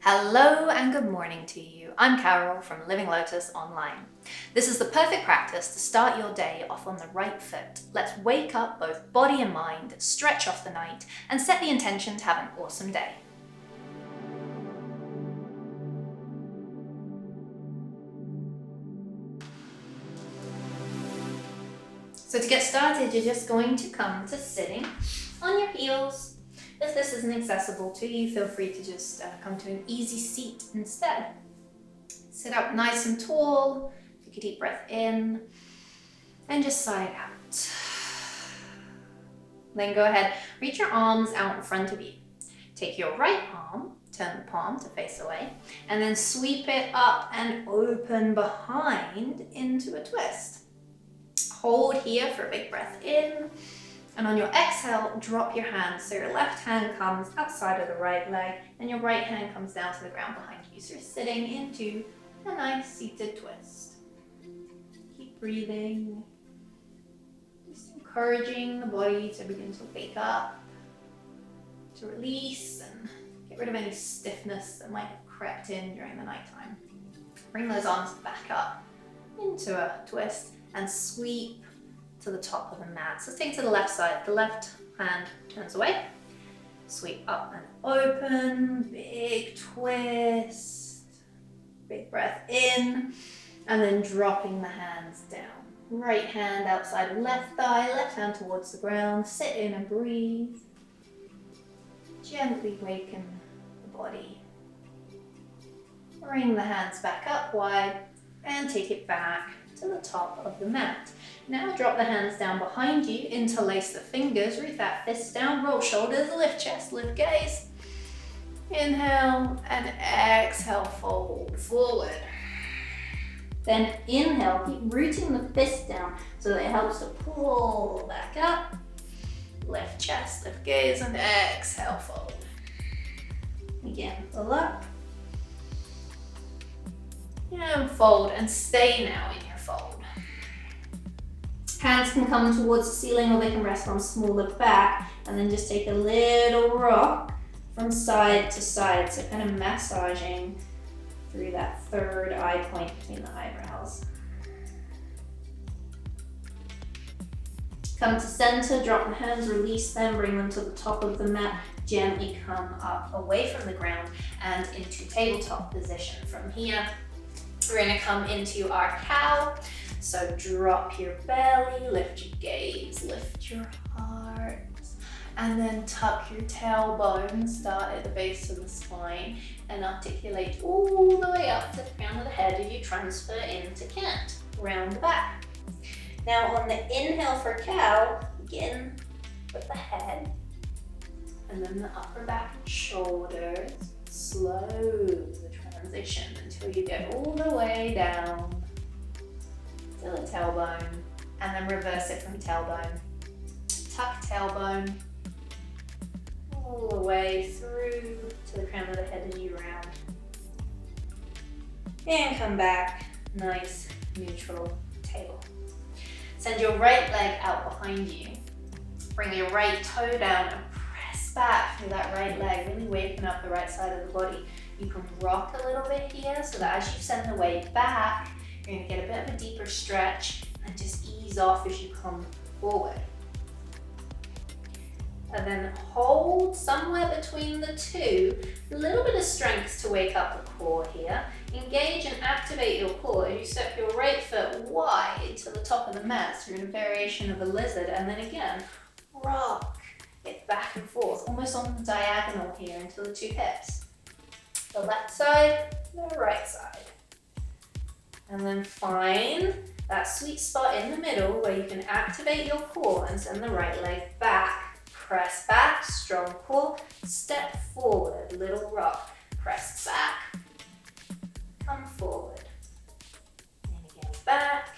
Hello and good morning to you. I'm Carole from Living Lotus Online. This is the perfect practice to start your day off on the right foot. Let's wake up both body and mind, stretch off the night, and set the intention to have an awesome day. So to get started, you're just going to come to sitting on your heels. If this isn't accessible to you, feel free to just come to an easy seat instead. Sit up nice and tall, take a deep breath in, and just sigh it out. Then go ahead, reach your arms out in front of you. Take your right arm, turn the palm to face away, and then sweep it up and open behind into a twist. Hold here for a big breath in. And on your exhale, drop your hands so your left hand comes outside of the right leg and your right hand comes down to the ground behind you. So you're sitting into a nice seated twist. Keep breathing. Just encouraging the body to begin to wake up, to release and get rid of any stiffness that might have crept in during the nighttime. Bring those arms back up into a twist and sweep to the top of the mat. So take to the left side. The left hand turns away. Sweep up and open. Big twist. Big breath in. And then dropping the hands down. Right hand outside of left thigh. Left hand towards the ground. Sit in and breathe. Gently waken the body. Bring the hands back up wide and take it back to the top of the mat. Now drop the hands down behind you, interlace the fingers, root that fist down, roll shoulders, lift chest, lift gaze. Inhale and exhale, fold forward. Then inhale, keep rooting the fist down so that it helps to pull back up. Lift chest, lift gaze, and exhale, fold. Again, pull up. And fold, and stay now in your fold. Hands can come towards the ceiling or they can rest on smaller back, and then just take a little rock from side to side, so kind of massaging through that third eye point between the eyebrows. Come to center, drop the hands, release them, bring them to the top of the mat, gently come up away from the ground and into tabletop position. From here, we're going to come into our cow. So drop your belly, lift your gaze, lift your heart, and then tuck your tailbone, start at the base of the spine, and articulate all the way up to the crown of the head as you transfer into cat, round the back. Now on the inhale for cow, begin with the head, and then the upper back and shoulders. Slow the transition until you get all the way down to the tailbone, and then reverse it from tailbone. Tuck tailbone all the way through to the crown of the head as you round. And come back, nice neutral table. Send your right leg out behind you. Bring your right toe down and press back through that right leg, really waking up the right side of the body. You can rock a little bit here so that as you send the weight back, you're going to get a bit of a deeper stretch and just ease off as you come forward. And then hold somewhere between the two, a little bit of strength to wake up the core here. Engage and activate your core as you step your right foot wide to the top of the mat, so you're in a variation of a lizard, and then again, rock it back and forth, almost on the diagonal here into the two hips. The left side, the right side. And then find that sweet spot in the middle where you can activate your core and send the right leg back. Press back, strong core, step forward, little rock. Press back, come forward. And again, back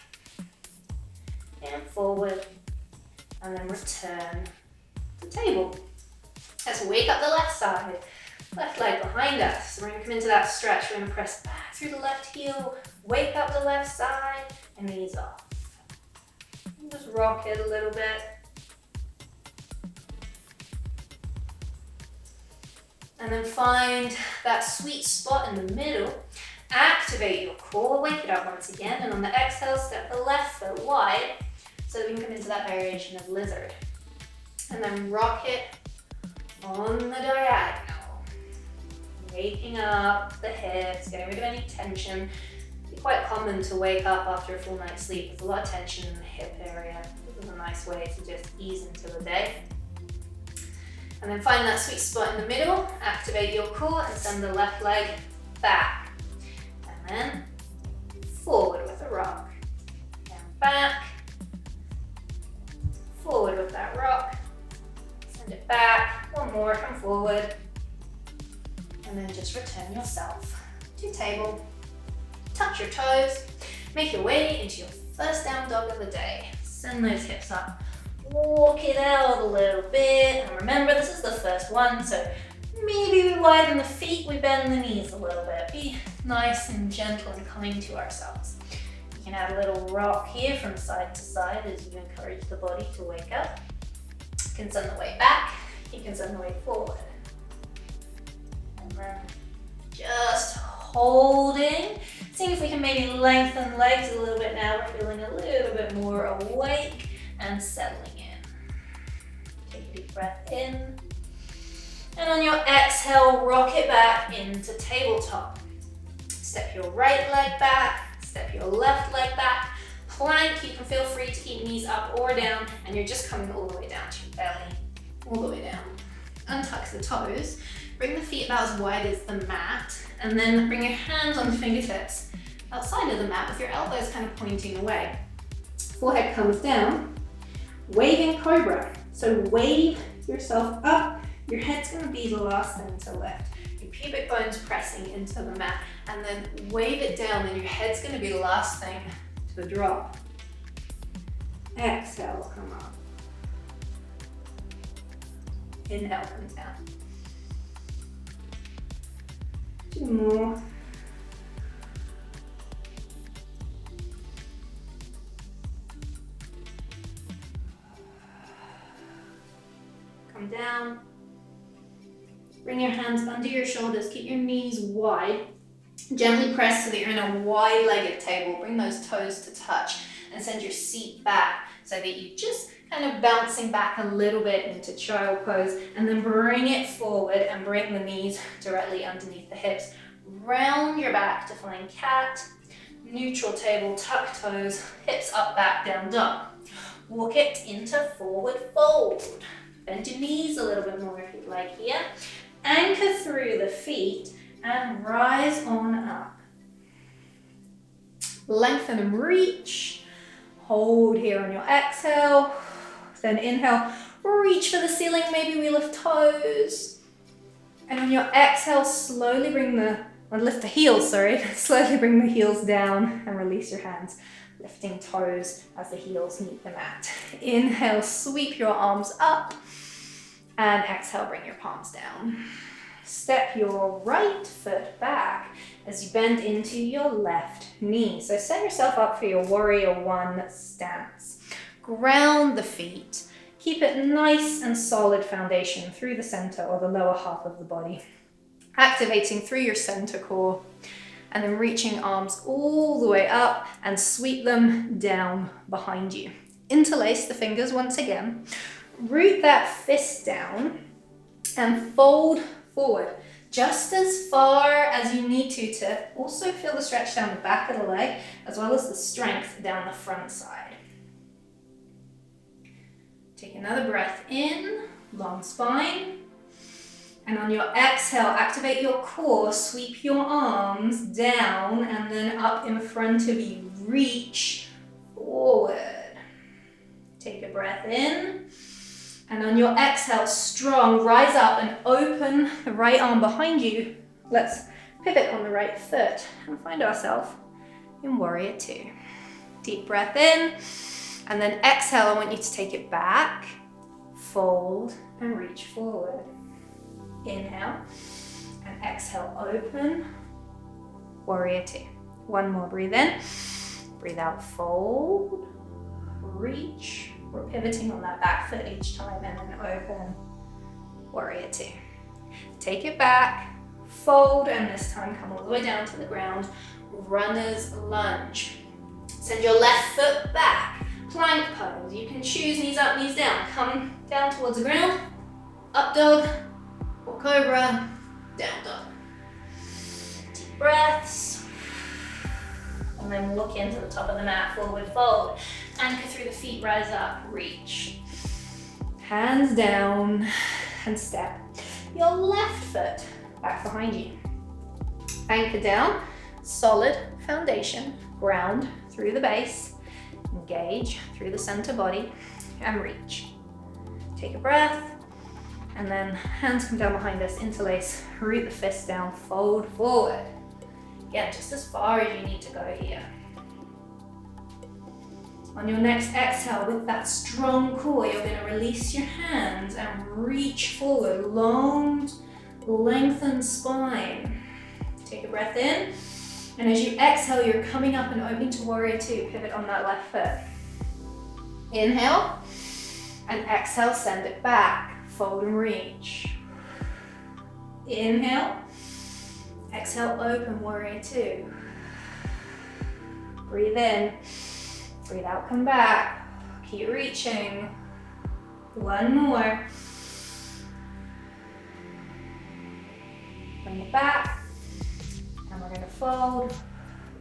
and forward. And then return to table. Let's wake up the left side. Left leg behind us. So we're going to come into that stretch. We're going to press back through the left heel, wake up the left side, and ease off. And just rock it a little bit. And then find that sweet spot in the middle. Activate your core, wake it up once again, and on the exhale, step the left foot wide so that we can come into that variation of lizard. And then rock it on the diagonal. Waking up the hips, getting rid of any tension. It's quite common to wake up after a full night's sleep with a lot of tension in the hip area. This is a nice way to just ease into the day. And then find that sweet spot in the middle, activate your core and send the left leg back. And then forward with a rock. And back. Forward with that rock. Send it back. One more, come forward. And then just return yourself to table. Touch your toes. Make your way into your first down dog of the day. Send those hips up. Walk it out a little bit, and remember this is the first one, so maybe we widen the feet, we bend the knees a little bit. Be nice and gentle and kind to ourselves. You can add a little rock here from side to side as you encourage the body to wake up. You can send the weight back, you can send the weight forward. And then just holding, seeing if we can maybe lengthen legs a little bit now. We're feeling a little bit more awake and settling in. Take a deep breath in. And on your exhale, rock it back into tabletop. Step your right leg back, step your left leg back. Plank, you can feel free to keep knees up or down, and you're just coming all the way down to your belly, all the way down. Untuck the toes, bring the feet about as wide as the mat, and then bring your hands on the fingertips outside of the mat with your elbows kind of pointing away. Forehead comes down. Waving cobra. So wave yourself up. Your head's going to be the last thing to lift. Your pubic bone's pressing into the mat, and then wave it down, and your head's going to be the last thing to drop. Exhale, come up. Inhale, come down. 2 more. Down. Bring your hands under your shoulders, keep your knees wide. Gently press so that you're in a wide-legged table. Bring those toes to touch and send your seat back so that you're just kind of bouncing back a little bit into child pose, and then bring it forward and bring the knees directly underneath the hips. Round your back to flying cat, neutral table, tuck toes, hips up, back, down, dog. Walk it into forward fold. Bend your knees a little bit more if you'd like here. Anchor through the feet and rise on up. Lengthen and reach. Hold here on your exhale. Then inhale, reach for the ceiling. Maybe we lift toes. And on your exhale, slowly lift the heels, Slowly bring the heels down and release your hands. Lifting toes as the heels meet the mat. Inhale, sweep your arms up. And exhale, bring your palms down. Step your right foot back as you bend into your left knee. So set yourself up for your warrior one stance. Ground the feet. Keep it nice and solid foundation through the center or the lower half of the body. Activating through your center core. And then reaching arms all the way up and sweep them down behind you. Interlace the fingers once again. Root that fist down and fold forward just as far as you need to also feel the stretch down the back of the leg as well as the strength down the front side. Take another breath in, long spine. And on your exhale, activate your core, sweep your arms down and then up in front of you. Reach forward. Take a breath in. And on your exhale, strong, rise up and open the right arm behind you. Let's pivot on the right foot and find ourselves in warrior two. Deep breath in. And then exhale, I want you to take it back, fold and reach forward. Inhale and exhale, open, warrior two. One more, breathe in, breathe out, fold, reach. We're pivoting on that back foot each time and then open, warrior two. Take it back, fold, and this time come all the way down to the ground. Runner's lunge. Send your left foot back. Plank pose. You can choose knees up, knees down. Come down towards the ground. Up dog or cobra. Down dog. Deep breaths. And then look into the top of the mat, forward fold. Anchor through the feet, rise up, reach. Hands down and step. Your left foot back behind you. Anchor down, solid foundation, ground through the base, engage through the center body, and reach. Take a breath, and then hands come down behind us, interlace, root the fists down, fold forward. Again, just as far as you need to go here. On your next exhale, with that strong core, you're going to release your hands and reach forward, long, lengthened spine. Take a breath in, and as you exhale, you're coming up and opening to warrior two. Pivot on that left foot. Inhale, and exhale, send it back, fold and reach. Inhale, exhale, open, warrior two. Breathe in. Breathe out, come back. Keep reaching. One more. Bring it back. And we're going to fold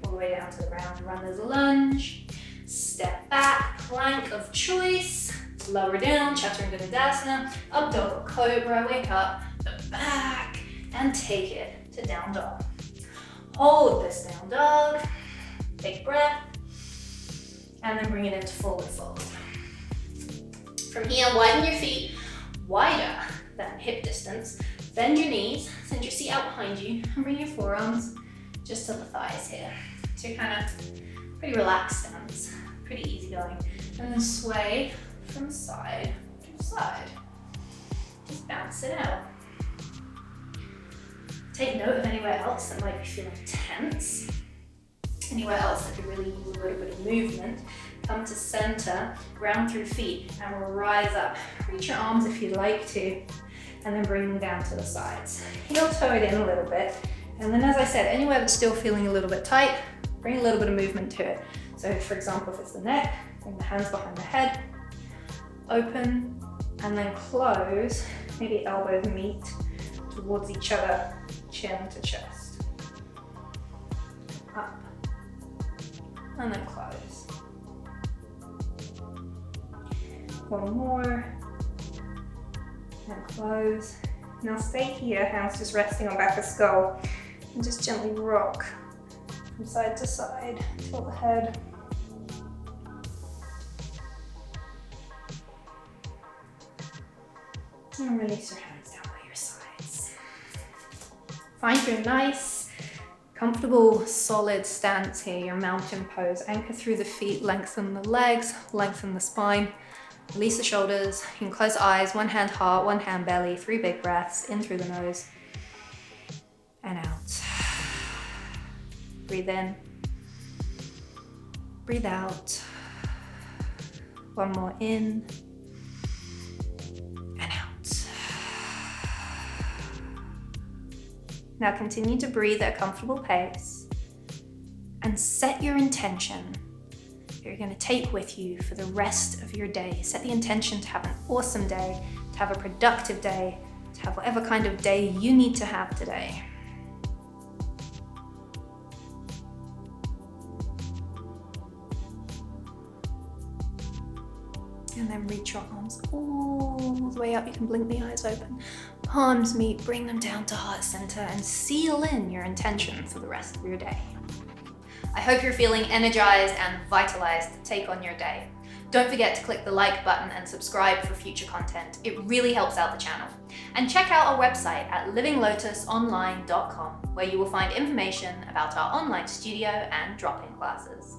all the way down to the ground. Runner's lunge. Step back, plank of choice. Lower down, Chaturanga. Up dog or cobra. Wake up, look back, and take it to down dog. Hold this down dog. Take a breath. And then bring it into forward fold. From here, widen your feet wider than hip distance. Bend your knees, send your seat out behind you, and bring your forearms just to the thighs here. So you're kind of pretty relaxed stance, pretty easy going. And then sway from side to side. Just bounce it out. Take note of anywhere else that might be feeling tense. Anywhere else that could really use a little bit of movement. Come to center, ground through feet, and we'll rise up. Reach your arms if you'd like to, and then bring them down to the sides. Heel toe it in a little bit, and then as I said, anywhere that's still feeling a little bit tight, bring a little bit of movement to it. So for example, if it's the neck, bring the hands behind the head, open, and then close. Maybe elbows meet towards each other, chin to chest. Up. And then close. One more. And close. Now stay here, hands just resting on back of skull. And just gently rock from side to side. Tilt the head. And release your hands down by your sides. Find your nice, comfortable, solid stance here, your mountain pose. Anchor through the feet, lengthen the legs, lengthen the spine. Release the shoulders. You can close the eyes, one hand heart, one hand belly, 3 big breaths, in through the nose and out. Breathe in, breathe out. One more in and out. Now continue to breathe at a comfortable pace and set your intention that you're going to take with you for the rest of your day. Set the intention to have an awesome day, to have a productive day, to have whatever kind of day you need to have today. And then reach your arms all the way up. You can blink the eyes open. Palms meet, bring them down to heart center and seal in your intention for the rest of your day. I hope you're feeling energized and vitalized to take on your day. Don't forget to click the like button and subscribe for future content. It really helps out the channel. And check out our website at livinglotusonline.com, where you will find information about our online studio and drop-in classes.